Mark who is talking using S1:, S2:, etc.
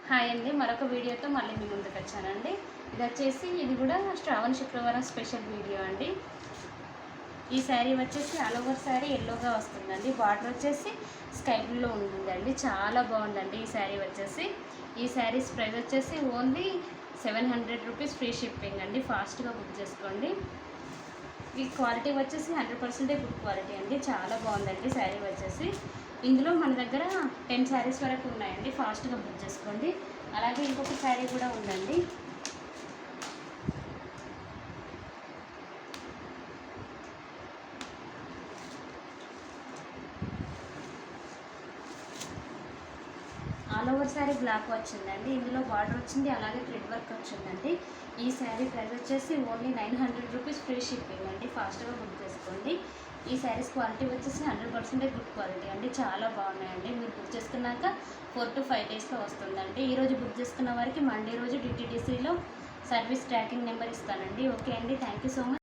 S1: Hi అండి, మరొక వీడియోతో మళ్ళీ మీ ముందుకు వచ్చానండి. ఇది కూడా శ్రావణ శుక్రవారం స్పెషల్ వీడియో అండి. ఈ శారీ వచ్చేసి ఆల్ ఓవర్ శారీ ఎల్లోగా వస్తుందండి. బార్డర్ వచ్చేసి స్కై బ్లూలో ఉంటుందండి. చాలా బాగుందండి ఈ శారీస్ ప్రైస్ వచ్చేసి ఓన్లీ 700 రూపీస్, ఫ్రీ షిప్పింగ్ అండి. ఫాస్ట్గా బుక్ చేసుకోండి. ఈ క్వాలిటీ వచ్చేసి 100% గుడ్ క్వాలిటీ అండి. చాలా బాగుందండి శారీ వచ్చేసి. ఇందులో మన దగ్గర 10 శారీస్ వరకు ఉన్నాయండి. ఫాస్ట్గా బుక్ చేసుకోండి. అలాగే ఇంకొక శారీ కూడా ఉందండి. ఆల్ ఓవర్ శారీ బ్లాక్ వచ్చిందండి. ఇందులో బార్డర్ వచ్చింది, అలాగే థ్రెడ్ వర్క్ వచ్చిందండి. ఈ శారీ ప్రైస్ వచ్చేసి ఓన్లీ 900 రూపీస్, ఫ్రీ షిప్పింగ్ అండి. ఫాస్ట్గా బుక్ చేసుకోండి. ఈ శారీస్ క్వాలిటీ వచ్చేసి 100% గుడ్ క్వాలిటీ అండి. చాలా బాగున్నాయండి. మీరు బుక్ చేసుకున్నాక 4 to 5 డేస్లో వస్తుందండి. ఈరోజు బుక్ చేసుకున్న వారికి మండే రోజు DTDCలో సర్వీస్ ట్రాకింగ్ నెంబర్ ఇస్తానండి. ఓకే అండి, థ్యాంక్ యూ సో మచ్.